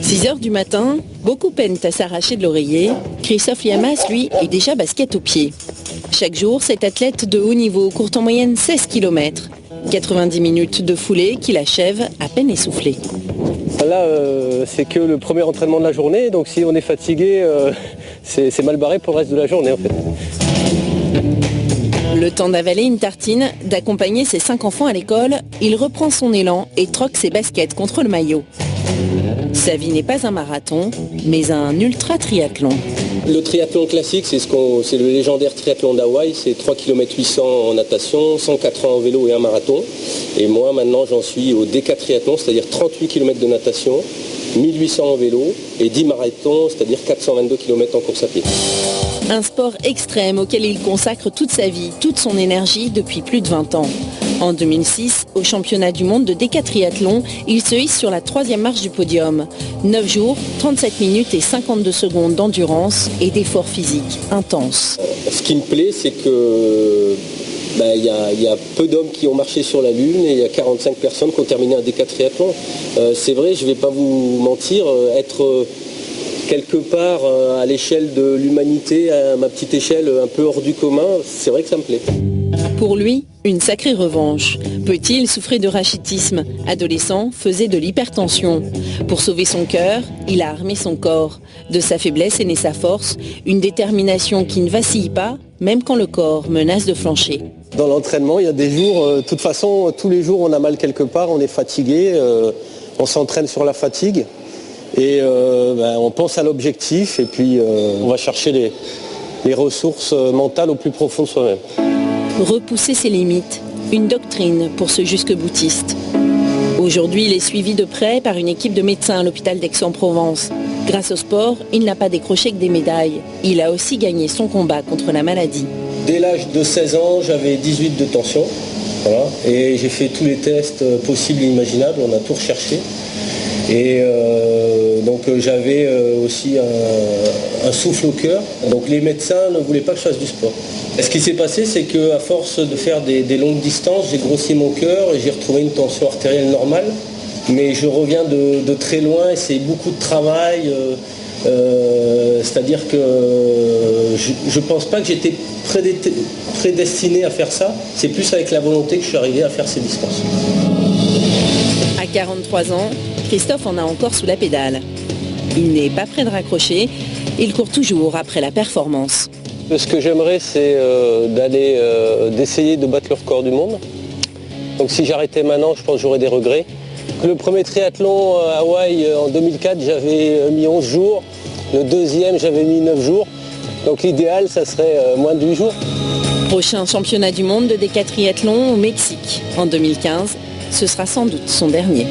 6h du matin, beaucoup peinent à s'arracher de l'oreiller. Christophe Liamas, lui, est déjà basket aux pieds. Chaque jour, cet athlète de haut niveau court en moyenne 16 km. 90 minutes de foulée qu'il achève à peine essoufflé. Là, c'est que le premier entraînement de la journée, donc si on est fatigué, c'est mal barré pour le reste de la journée en fait. Le temps d'avaler une tartine, d'accompagner ses 5 enfants à l'école, il reprend son élan et troque ses baskets contre le maillot. Sa vie n'est pas un marathon, mais un ultra-triathlon. Le triathlon classique, c'est le légendaire triathlon d'Hawaï, c'est 3 km 800 en natation, 180 en vélo et un marathon. Et moi, maintenant, j'en suis au décatriathlon, c'est-à-dire 38 km de natation, 1800 en vélo et 10 marathons, c'est-à-dire 422 km en course à pied. Un sport extrême auquel il consacre toute sa vie, toute son énergie depuis plus de 20 ans. En 2006, au championnat du monde de décatriathlon, il se hisse sur la 3e marche du podium. 9 jours, 37 minutes et 52 secondes d'endurance et d'efforts physiques intenses. Ce qui me plaît, c'est que il y a peu d'hommes qui ont marché sur la Lune et il y a 45 personnes qui ont terminé un décatriathlon. C'est vrai, je ne vais pas vous mentir, être quelque part à l'échelle de l'humanité, à ma petite échelle un peu hors du commun, c'est vrai que ça me plaît. Pour lui, une sacrée revanche. Petit, il souffrait de rachitisme. Adolescent, faisait de l'hypertension. Pour sauver son cœur, il a armé son corps. De sa faiblesse est née sa force, une détermination qui ne vacille pas, même quand le corps menace de flancher. Dans l'entraînement, il y a des jours, de toute façon, tous les jours on a mal quelque part, on est fatigué, on s'entraîne sur la fatigue. Et on pense à l'objectif et puis on va chercher les ressources mentales au plus profond de soi-même. Repousser ses limites, une doctrine pour ce jusque-boutiste. Aujourd'hui, il est suivi de près par une équipe de médecins à l'hôpital d'Aix-en-Provence. Grâce au sport, il n'a pas décroché que des médailles. Il a aussi gagné son combat contre la maladie. Dès l'âge de 16 ans, j'avais 18 de tension. Voilà, et j'ai fait tous les tests possibles et imaginables, on a tout recherché. Et donc j'avais aussi un souffle au cœur. Donc les médecins ne voulaient pas que je fasse du sport. Et ce qui s'est passé, c'est qu'à force de faire des longues distances, j'ai grossi mon cœur et j'ai retrouvé une tension artérielle normale. Mais je reviens de très loin et c'est beaucoup de travail. C'est-à-dire que je ne pense pas que j'étais prédestiné à faire ça. C'est plus avec la volonté que je suis arrivé à faire ces distances. À 43 ans, Christophe en a encore sous la pédale. Il n'est pas prêt de raccrocher, il court toujours après la performance. Ce que j'aimerais, c'est d'essayer de battre le record du monde. Donc si j'arrêtais maintenant, je pense que j'aurais des regrets. Le premier triathlon à Hawaï en 2004, j'avais mis 11 jours. Le deuxième, j'avais mis 9 jours. Donc l'idéal, ça serait moins de 8 jours. Prochain championnat du monde de décatriathlon au Mexique en 2015. Ce sera sans doute son dernier.